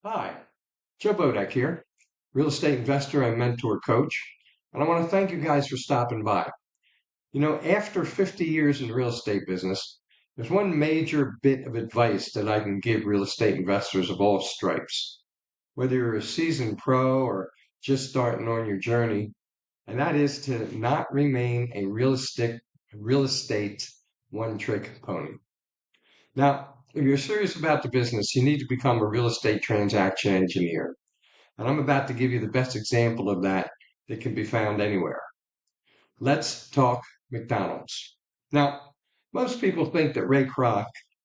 Hi, Joe Bodek here, real estate investor and mentor coach. And I want to thank you guys for stopping by. After 50 years in the real estate business, there's one major bit of advice that I can give real estate investors of all stripes, whether you're a seasoned pro or just starting on your journey, and that is to not remain a real estate one-trick pony. Now, if you're serious about the business, you need to become a real estate transaction engineer. And I'm about to give you the best example of that can be found anywhere. Let's talk McDonald's. Now, most people think that Ray Kroc,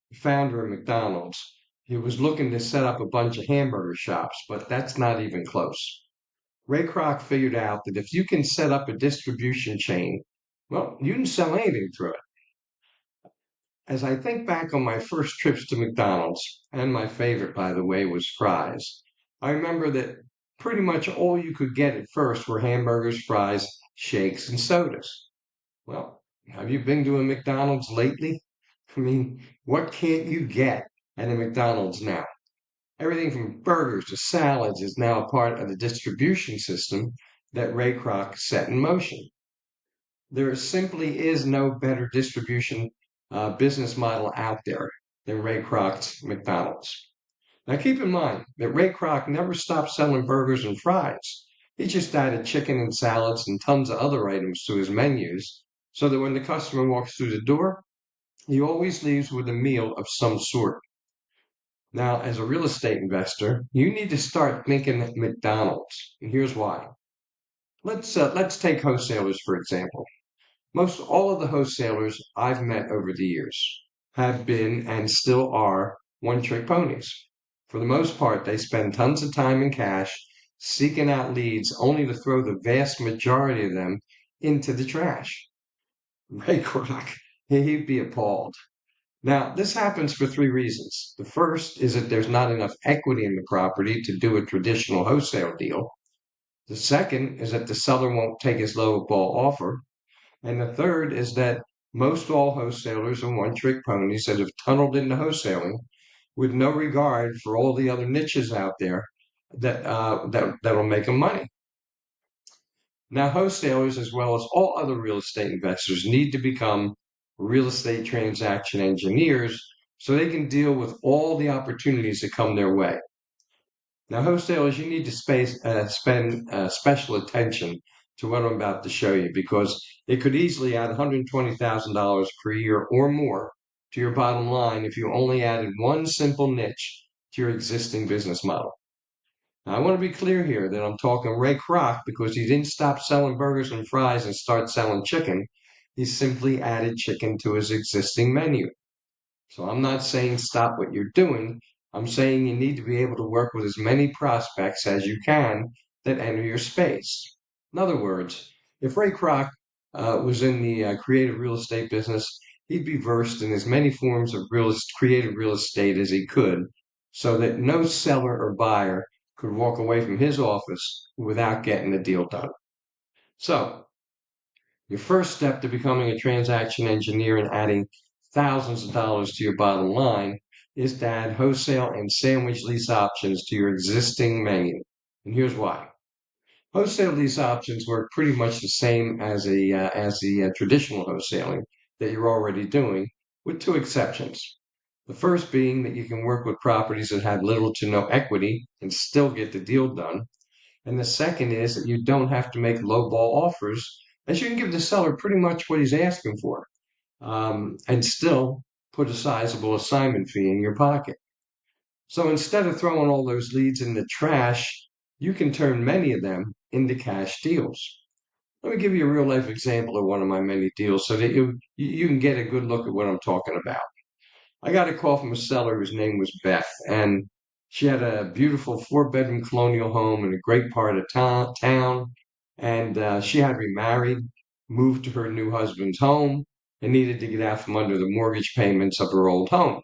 the founder of McDonald's, he was looking to set up a bunch of hamburger shops, but that's not even close. Ray Kroc figured out that if you can set up a distribution chain, well, you can sell anything through it. As I think back on my first trips to McDonald's, and my favorite, by the way, was fries, I remember that pretty much all you could get at first were hamburgers, fries, shakes, and sodas. Well, have you been to a McDonald's lately? I mean, what can't you get at a McDonald's now? Everything from burgers to salads is now a part of the distribution system that Ray Kroc set in motion. There simply is no better distribution business model out there than Ray Kroc's McDonald's. Now, keep in mind that Ray Kroc never stopped selling burgers and fries. He just added chicken and salads and tons of other items to his menus so that when the customer walks through the door, he always leaves with a meal of some sort. Now, as a real estate investor, you need to start thinking McDonald's. And here's why. Let's take wholesalers, for example. Most all of the wholesalers I've met over the years have been and still are one-trick ponies. For the most part, they spend tons of time and cash seeking out leads only to throw the vast majority of them into the trash. Ray Kroc, he'd be appalled. Now, this happens for three reasons. The first is that there's not enough equity in the property to do a traditional wholesale deal. The second is that the seller won't take his lowball offer. And the third is that most all wholesalers are one-trick ponies that have tunneled into wholesaling with no regard for all the other niches out there that'll make them money. Now, wholesalers, as well as all other real estate investors, need to become real estate transaction engineers so they can deal with all the opportunities that come their way. Now, wholesalers, you need to spend special attention to what I'm about to show you because it could easily add $120,000 per year or more to your bottom line if you only added one simple niche to your existing business model. Now, I want to be clear here that I'm talking Ray Kroc because he didn't stop selling burgers and fries and start selling chicken. He simply added chicken to his existing menu. So I'm not saying stop what you're doing. I'm saying you need to be able to work with as many prospects as you can that enter your space. In other words, if Ray Kroc was in the creative real estate business, he'd be versed in as many forms of creative real estate as he could, so that no seller or buyer could walk away from his office without getting the deal done. So, your first step to becoming a transaction engineer and adding thousands of dollars to your bottom line is to add wholesale and sandwich lease options to your existing menu. And here's why. Wholesale lease options work pretty much the same as the traditional wholesaling that you're already doing, with two exceptions. The first being that you can work with properties that have little to no equity and still get the deal done. And the second is that you don't have to make low ball offers, as you can give the seller pretty much what he's asking for, and still put a sizable assignment fee in your pocket. So instead of throwing all those leads in the trash, you can turn many of them into cash deals. Let me give you a real life example of one of my many deals so that you can get a good look at what I'm talking about. I got a call from a seller whose name was Beth, and she had a beautiful four-bedroom colonial home in a great part of town. And she had remarried, moved to her new husband's home, and needed to get out from under the mortgage payments of her old home.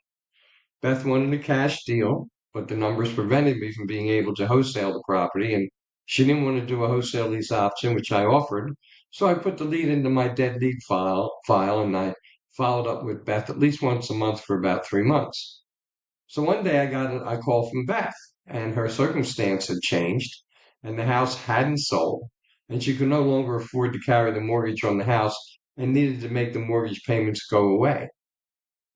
Beth wanted a cash deal, but the numbers prevented me from being able to wholesale the property, and she didn't want to do a wholesale lease option, which I offered. So I put the lead into my dead lead file, and I followed up with Beth at least once a month for about 3 months. So one day I got a call from Beth. and her circumstance had changed, and the house hadn't sold, and she could no longer afford to carry the mortgage on the house and needed to make the mortgage payments go away.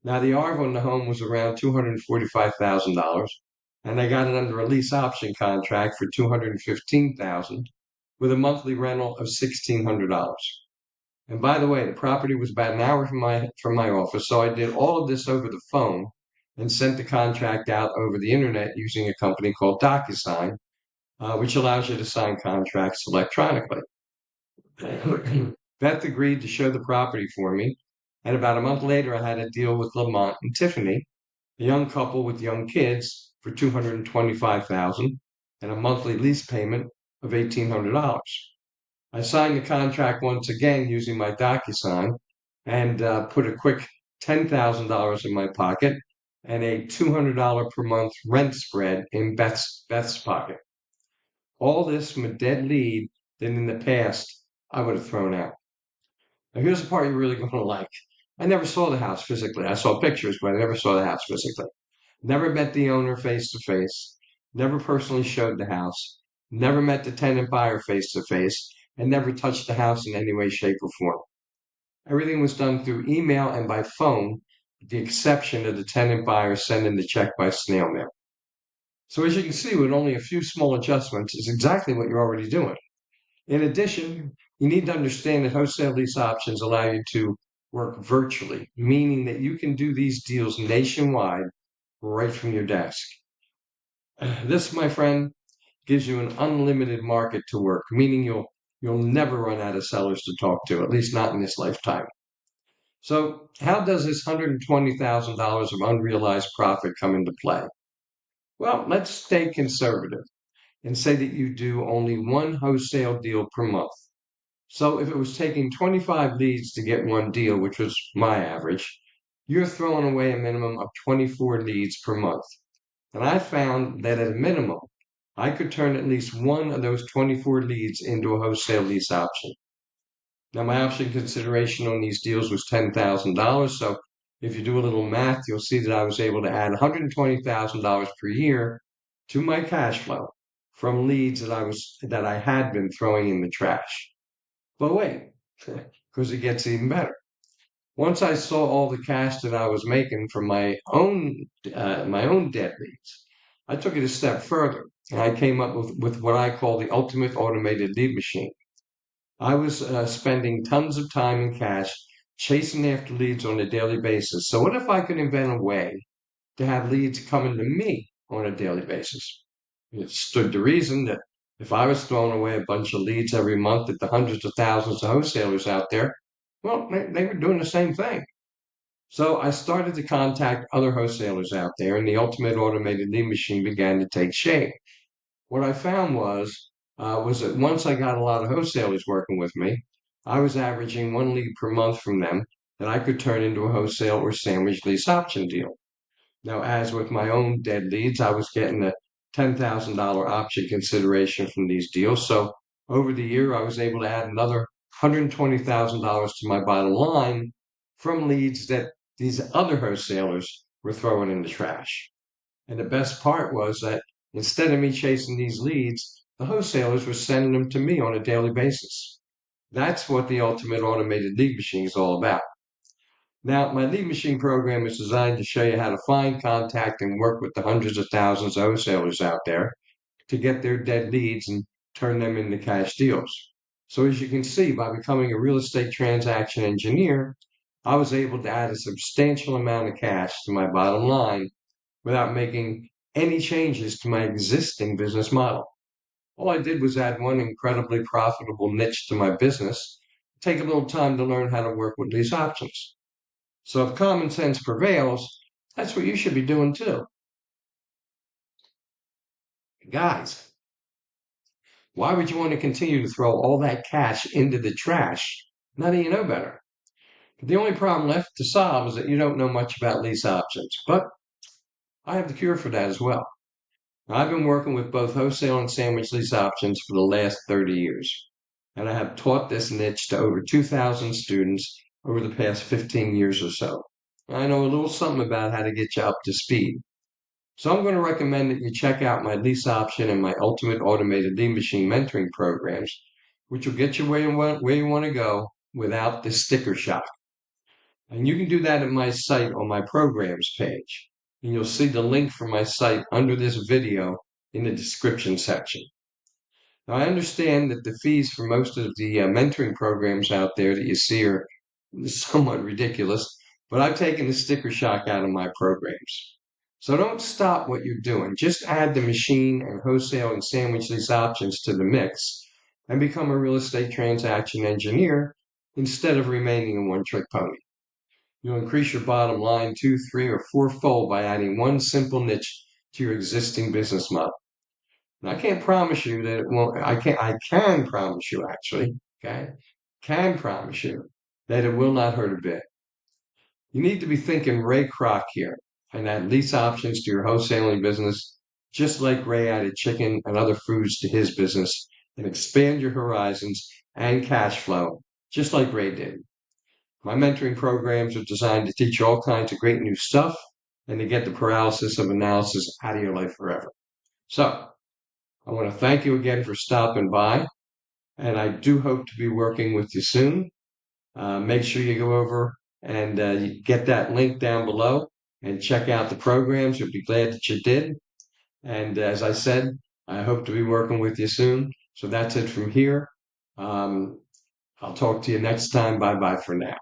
Now, the ARV on the home was around $245,000, and I got it under a lease option contract for $215,000 with a monthly rental of $1,600. And by the way, the property was about an hour from my office, so I did all of this over the phone and sent the contract out over the internet using a company called DocuSign, which allows you to sign contracts electronically. Beth agreed to show the property for me, and about a month later, I had a deal with Lamont and Tiffany, a young couple with young kids, for $225,000 and a monthly lease payment of $1,800. I signed the contract once again using my DocuSign and put a quick $10,000 in my pocket and a $200 per month rent spread in Beth's pocket. All this from a dead lead that in the past I would have thrown out. Now, here's the part you're really going to like. I never saw the house physically. I saw pictures, but I never saw the house physically. Never met the owner face to face. Never personally showed the house. Never met the tenant buyer face to face, and never touched the house in any way, shape, or form. Everything was done through email and by phone, with the exception of the tenant buyer sending the check by snail mail. So as you can see, with only a few small adjustments, is exactly what you're already doing. In addition, you need to understand that wholesale lease options allow you to work virtually, meaning that you can do these deals nationwide right from your desk. This, my friend, gives you an unlimited market to work, meaning you'll never run out of sellers to talk to, at least not in this lifetime. So, how does this $120,000 of unrealized profit come into play? Well, let's stay conservative and say that you do only one wholesale deal per month. So if it was taking 25 leads to get one deal, which was my average, you're throwing away a minimum of 24 leads per month. And I found that at a minimum, I could turn at least one of those 24 leads into a wholesale lease option. Now, my option consideration on these deals was $10,000. So if you do a little math, you'll see that I was able to add $120,000 per year to my cash flow from leads that I had been throwing in the trash. But wait, because it gets even better. Once I saw all the cash that I was making from my own dead leads, I took it a step further, and I came up with what I call the ultimate automated lead machine. I was spending tons of time and cash chasing after leads on a daily basis. So what if I could invent a way to have leads coming to me on a daily basis? It stood to reason that if I was throwing away a bunch of leads every month at the hundreds of thousands of wholesalers out there, well, they were doing the same thing. So I started to contact other wholesalers out there, and the ultimate automated lead machine began to take shape. What I found was that once I got a lot of wholesalers working with me, I was averaging one lead per month from them that I could turn into a wholesale or sandwich lease option deal. Now, as with my own dead leads, I was getting a $10,000 option consideration from these deals. So over the year, I was able to add another $120,000 to my bottom line from leads that these other wholesalers were throwing in the trash. And the best part was that instead of me chasing these leads, the wholesalers were sending them to me on a daily basis. That's what the ultimate automated lead machine is all about. Now, my lead machine program is designed to show you how to find, contact, and work with the hundreds of thousands of wholesalers out there to get their dead leads and turn them into cash deals. So as you can see, by becoming a real estate transaction engineer, I was able to add a substantial amount of cash to my bottom line without making any changes to my existing business model. All I did was add one incredibly profitable niche to my business, take a little time to learn how to work with these options. So if common sense prevails, that's what you should be doing too. Guys, why would you want to continue to throw all that cash into the trash now that you know better? The only problem left to solve is that you don't know much about lease options, but I have the cure for that as well. I've been working with both wholesale and sandwich lease options for the last 30 years, and I have taught this niche to over 2,000 students over the past 15 years or so. I know a little something about how to get you up to speed. So I'm going to recommend that you check out my lease option and my ultimate automated lead machine mentoring programs, which will get you where you want to go without the sticker shock. And you can do that at my site on my programs page. And you'll see the link for my site under this video in the description section. Now, I understand that the fees for most of the mentoring programs out there that you see are somewhat ridiculous, but I've taken the sticker shock out of my programs. So don't stop what you're doing. Just add the machine and wholesale and sandwich these options to the mix and become a real estate transaction engineer instead of remaining a one-trick pony. You'll increase your bottom line 2, 3, or 4-fold by adding one simple niche to your existing business model. And I can't promise you that it won't, I can promise you actually, okay? Can promise you that it will not hurt a bit. You need to be thinking Ray Kroc here and add lease options to your wholesaling business, just like Ray added chicken and other foods to his business, and expand your horizons and cash flow, just like Ray did. My mentoring programs are designed to teach you all kinds of great new stuff and to get the paralysis of analysis out of your life forever. So, I want to thank you again for stopping by, and I do hope to be working with you soon. Make sure you go over and you get that link down below and check out the programs. You'll be glad that you did. And as I said, I hope to be working with you soon. So that's it from here. I'll talk to you next time. Bye bye for now.